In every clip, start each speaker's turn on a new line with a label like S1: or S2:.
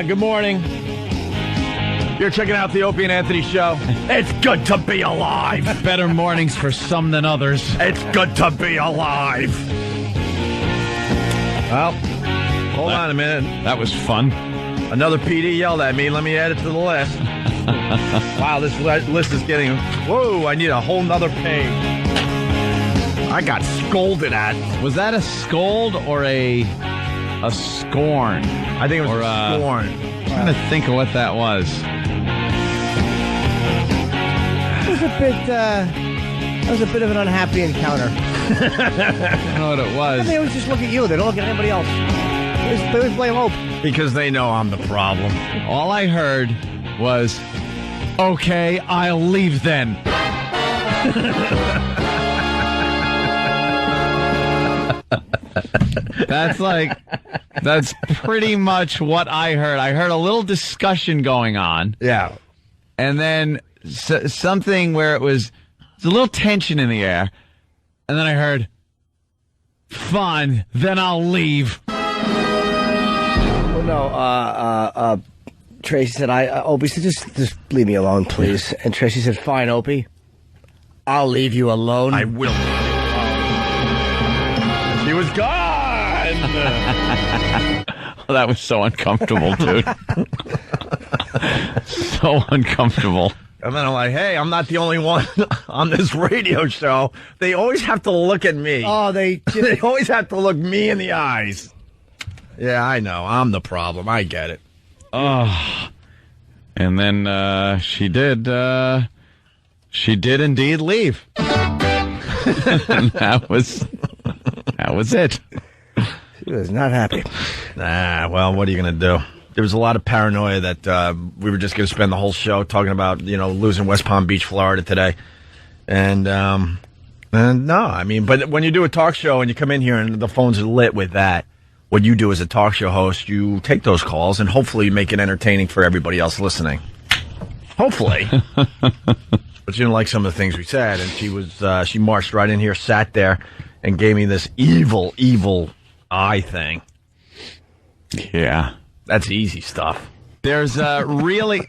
S1: Good morning. You're checking out the Opie and Anthony show. It's good to be alive.
S2: Better mornings for some than others.
S1: It's good to be alive. Well, hold on a minute.
S2: That was fun.
S1: Another PD yelled at me. Let me add it to the list. Wow, this list is getting... Whoa, I need a whole nother page. I got scolded at.
S2: Was that a scold or a scorn?
S1: I think it was a scorn.
S2: I'm trying to think of what that was.
S3: It was a bit, that was a bit of an unhappy encounter.
S2: I don't know what it was.
S3: They always just look at you. They don't look at anybody else. They always blame Hope.
S1: Because they know I'm the problem.
S2: All I heard was, okay, I'll leave then. That's pretty much what I heard. I heard a little discussion going on.
S1: Yeah.
S2: And then something where it was a little tension in the air. And then I heard, fine, then I'll leave.
S3: Well, no, Tracy said, Opie said, just leave me alone, please. And Tracy said, fine, Opie. I'll leave you alone.
S1: I will. He was gone.
S2: Oh, that was so uncomfortable, dude. So uncomfortable.
S1: And then I'm like, hey, I'm not the only one on this radio show. They always have to look at me.
S3: Oh, they
S1: always have to look me in the eyes. Yeah, I know. I'm the problem. I get it.
S2: Oh. And then she did indeed leave. And that was it.
S3: She was not happy.
S1: Nah, well, what are you going to do? There was a lot of paranoia that we were just going to spend the whole show talking about, losing West Palm Beach, Florida today. And no, I mean, but when you do a talk show and you come in here and the phones are lit with that, what you do as a talk show host, you take those calls and hopefully you make it entertaining for everybody else listening. Hopefully. But she didn't like some of the things we said, and she marched right in here, sat there, and gave me this evil eye thing.
S2: Yeah.
S1: That's easy stuff.
S2: There's really...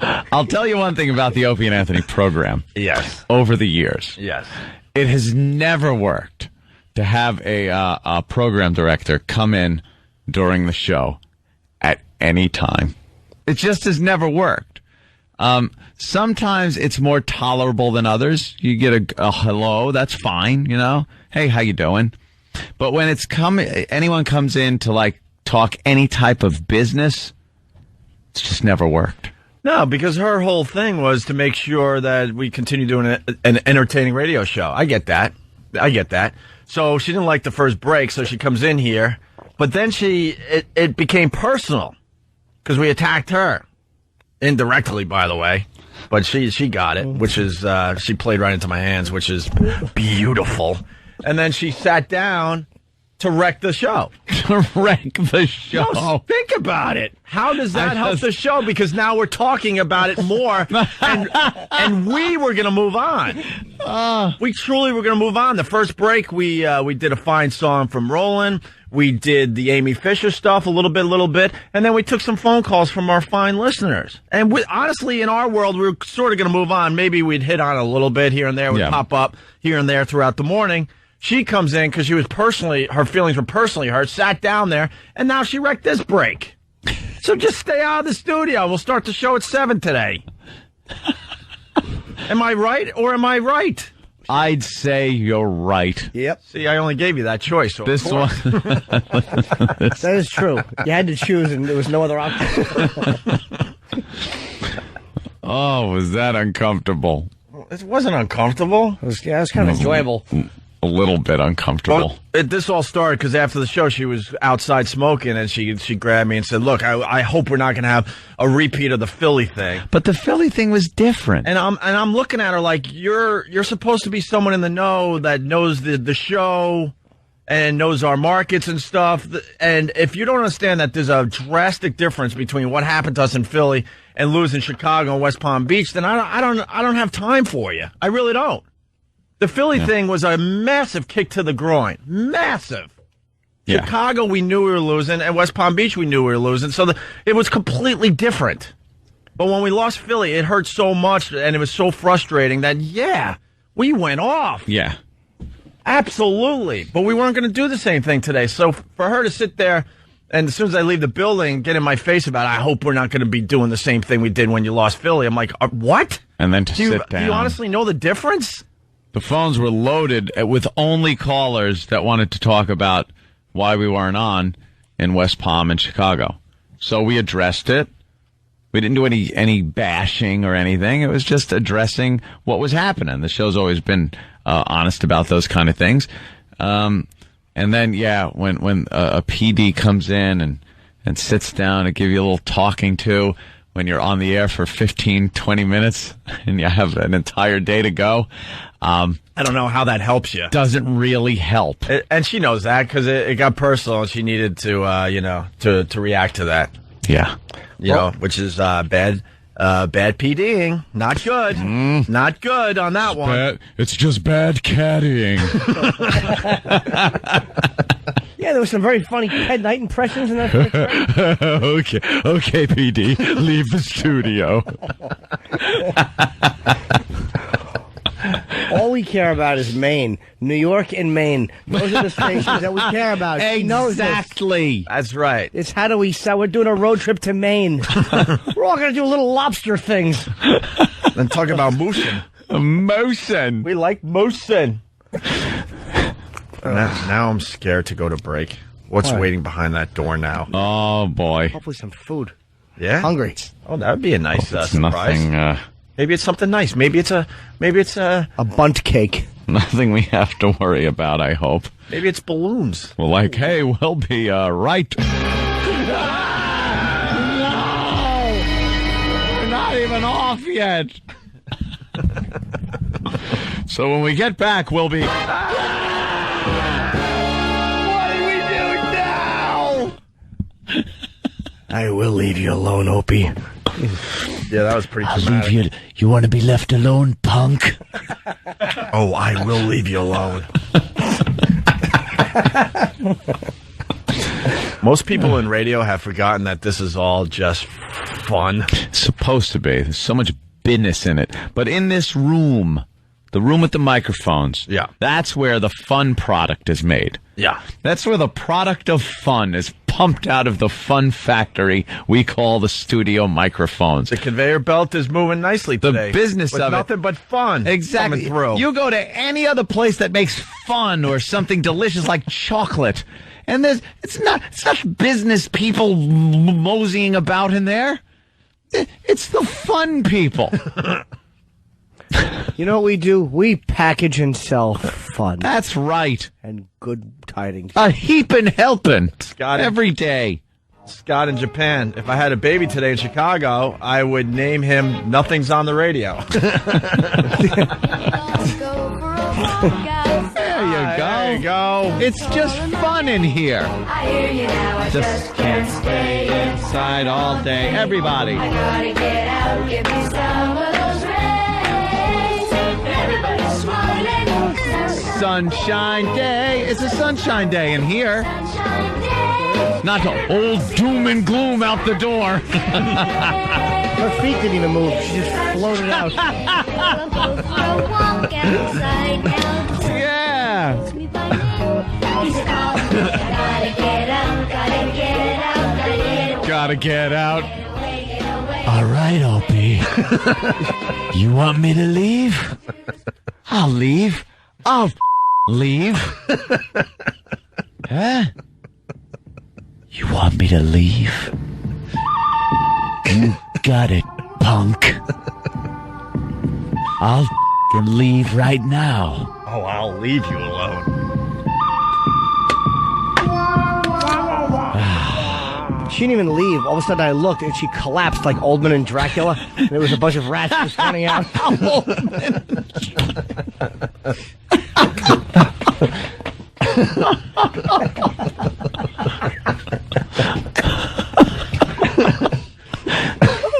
S2: I'll tell you one thing about the Opie and Anthony program.
S1: Yes.
S2: Over the years.
S1: Yes.
S2: It has never worked to have a program director come in during the show at any time. It just has never worked. Sometimes it's more tolerable than others. You get a hello, that's fine, Hey, how you doing? But when anyone comes in to talk any type of business, it's just never worked.
S1: No, because her whole thing was to make sure that we continue doing an entertaining radio show. I get that. So she didn't like the first break, so she comes in here. But then it became personal because we attacked her. Indirectly, by the way. But she got it, which is, she played right into my hands, which is beautiful. And then she sat down to wreck the show.
S2: To wreck the show.
S1: No, think about it. How does that help the show? Because now we're talking about it more, and we were going to move on. We truly were going to move on. The first break, we did a fine song from Roland. We did the Amy Fisher stuff a little bit, and then we took some phone calls from our fine listeners. And honestly, in our world, we were sort of going to move on. Maybe we'd hit on a little bit here and there. We'd pop up here and there throughout the morning. She comes in because her feelings were personally hurt, sat down there, and now she wrecked this break. So just stay out of the studio. We'll start the show at 7 today. Am I right or am I right?
S2: I'd say you're right.
S3: Yep.
S1: See, I only gave you that choice. So
S2: this one.
S3: That is true. You had to choose, and there was no other option.
S2: Oh, was that uncomfortable?
S1: It wasn't uncomfortable.
S3: It was kind of enjoyable.
S2: A little bit uncomfortable.
S1: Well, this all started because after the show, she was outside smoking, and she grabbed me and said, "Look, I hope we're not going to have a repeat of the Philly thing."
S2: But the Philly thing was different.
S1: And I'm looking at her like you're supposed to be someone in the know that knows the show and knows our markets and stuff. And if you don't understand that there's a drastic difference between what happened to us in Philly and losing Chicago and West Palm Beach, then I don't have time for you. I really don't. The Philly thing was a massive kick to the groin. Massive.
S2: Yeah.
S1: Chicago, we knew we were losing, and West Palm Beach, we knew we were losing. So it was completely different. But when we lost Philly, it hurt so much, and it was so frustrating that, we went off.
S2: Yeah.
S1: Absolutely. But we weren't going to do the same thing today. So for her to sit there, and as soon as I leave the building, get in my face about it, I hope we're not going to be doing the same thing we did when you lost Philly. I'm like, what?
S2: And then sit down.
S1: Do you honestly know the difference?
S2: The phones were loaded with only callers that wanted to talk about why we weren't on in West Palm and Chicago. So we addressed it. We didn't do any bashing or anything. It was just addressing what was happening. The show's always been honest about those kind of things. And then, when a PD comes in and sits down and give you a little talking to when you're on the air for 15, 20 minutes and you have an entire day to go.
S1: I don't know how that helps you.
S2: Doesn't really help.
S1: And she knows that because it got personal and she needed to, to react to that.
S2: Yeah.
S1: Which is bad PDing. Not good. Not good on that one.
S2: It's just bad caddying.
S3: Yeah, there was some very funny Ted Knight impressions in that.
S2: Okay, PD, leave the studio.
S3: All we care about is Maine. New York and Maine. Those are the stations that we care about.
S2: Exactly.
S1: That's right.
S3: It's how do we sell? We're doing a road trip to Maine. We're all going to do little lobster things.
S1: And talk about moosin'.
S2: Moosin'.
S1: We like moosin'. Now I'm scared to go to break. What's waiting behind that door now?
S2: Oh, boy.
S3: Hopefully some food.
S1: Yeah?
S3: Hungry.
S1: Oh, that would be a nice surprise.
S2: Nothing,
S1: maybe it's something nice. Maybe it's a
S3: bunt cake.
S2: Nothing we have to worry about, I hope.
S1: Maybe it's balloons.
S2: Well, like, hey, we'll be right. No! We're not even off yet. So when we get back, we'll be... What do we do now?
S3: I will leave you alone, Opie.
S1: Yeah, that was pretty dramatic.
S3: Leave you. You want to be left alone, punk?
S1: Oh, I will leave you alone. Most people in radio have forgotten that this is all just fun.
S2: It's supposed to be. There's so much business in it. But in this room, the room with the microphones, that's where the fun product is made.
S1: Yeah.
S2: That's where the product of fun is pumped out of the fun factory we call the studio microphones.
S1: The conveyor belt is moving nicely today.
S2: The business
S1: with
S2: of
S1: nothing but fun.
S2: Exactly.
S1: Coming through.
S2: You go to any other place that makes fun or something delicious like chocolate, and it's not business people moseying about in there. It's the fun people.
S3: You know what we do? We package and sell fun.
S2: That's right.
S3: And good tidings.
S2: A heapin' helping.
S1: Scott,
S2: every day.
S1: Scott in Japan. If I had a baby today in Chicago, I would name him Nothing's on the Radio.
S2: There you go.
S1: There you go.
S2: It's just fun in here.
S4: I hear you now. I
S2: Just can't stay inside all day. Everybody.
S4: I gotta get out, give me some of those rays. Everybody's smiling.
S2: Sunshine day. It's a sunshine day in here.
S4: Sunshine day.
S2: Not the old doom and gloom out the door.
S3: Her feet didn't even move. She just floated out.
S4: Go for a walk outside now.
S2: Yeah.
S4: Me by name. He's calling me. Gotta get out, gotta get out, gotta get away.
S2: Gotta get out.
S4: Get away.
S3: All right, Opie. You want me to leave?
S2: I'll leave. I'll leave.
S3: Huh? You want me to leave? You got it, punk. I'll leave right now.
S1: Oh, I'll leave you alone.
S3: She didn't even leave. All of a sudden I looked and she collapsed like Oldman and Dracula. And there was a bunch of rats just running out.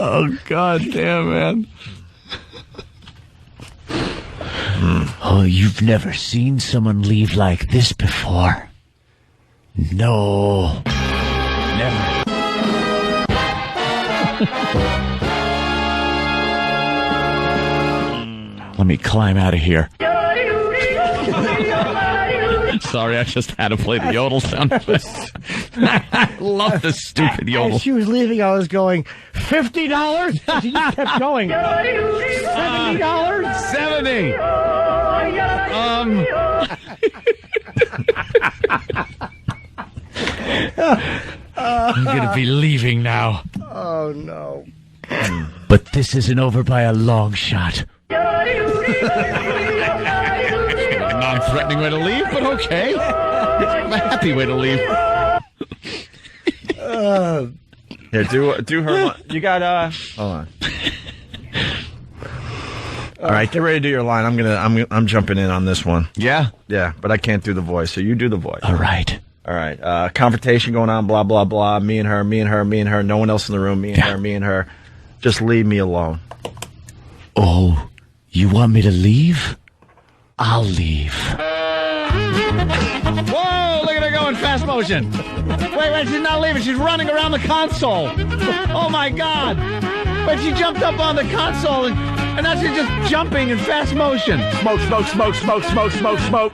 S2: Oh, God damn, man.
S3: Oh, you've never seen someone leave like this before.
S1: No.
S2: Never. Let me climb out of here. Sorry, I just had to play the yodel sound effect. I love the stupid yodel.
S3: As she was leaving, I was going, $50? She just kept going. $70?
S2: 70. I'm gonna be leaving now.
S3: Oh, no.
S1: But this isn't over by a long shot.
S2: A non-threatening way to leave, but okay. A happy way to leave.
S1: Here, do her. You got hold on. All right, get ready to do your line. I'm jumping in on this one.
S2: Yeah.
S1: Yeah, but I can't do the voice, so you do the voice.
S2: All right.
S1: All right. Confrontation going on, blah, blah, blah. Me and her, me and her, me and her. No one else in the room. Me and her, me and her. Just leave me alone.
S2: Oh, you want me to leave? I'll leave. Whoa, look at her go in fast motion. Wait, she's not leaving. She's running around the console. Oh, my God. But she jumped up on the console, and now she's just jumping in fast motion.
S1: Smoke, smoke, smoke, smoke, smoke, smoke, smoke.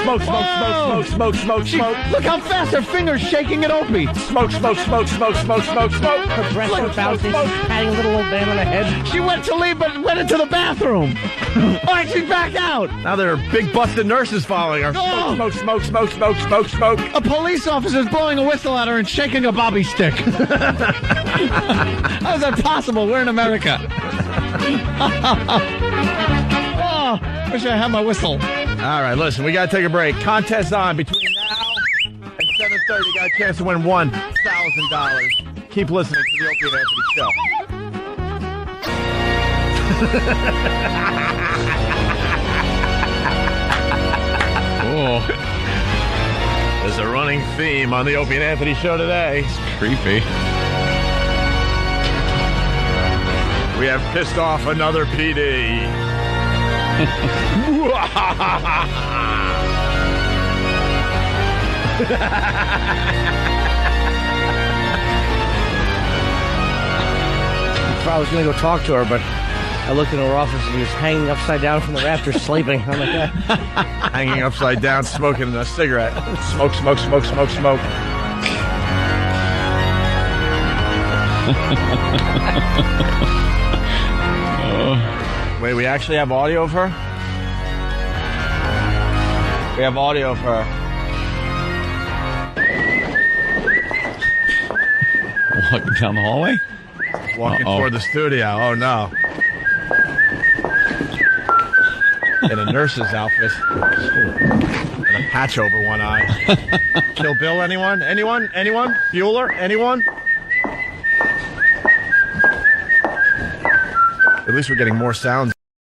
S1: Smoke, smoke, smoke, smoke, smoke, smoke.
S2: Look how fast her finger's shaking at Opie.
S1: Smoke, smoke, smoke, smoke, smoke, smoke, smoke.
S3: Her breasts are bouncing, patting a little old man on the head.
S2: She went to leave, but went into the bathroom. All right, she's back out.
S1: Now there are big busted nurses following her. Smoke, smoke, smoke, smoke, smoke, smoke.
S2: A police officer's blowing a whistle at her and shaking a bobby stick. How is that possible? We're in America. Oh, wish I had my whistle.
S1: All right, listen, we got to take a break. Contest on between now and 7:30. You got a chance to win $1,000. Keep listening to the Opie and Anthony Show.
S2: Oh,
S1: There's a running theme on the Opie and Anthony Show today.
S2: creepy.
S1: We have pissed off another PD.
S3: I was going to go talk to her, but I looked in her office and she was hanging upside down from the rafters sleeping. I'm like,
S1: Hanging upside down, smoking a cigarette. Smoke, smoke, smoke, smoke, smoke. Wait, we actually have audio of her? We have audio of her.
S2: Walking down the hallway?
S1: Walking toward the studio. Oh, no. In a nurse's outfit. And a patch over one eye. Kill Bill, anyone? Anyone? Anyone? Bueller? Anyone? At least we're getting more sounds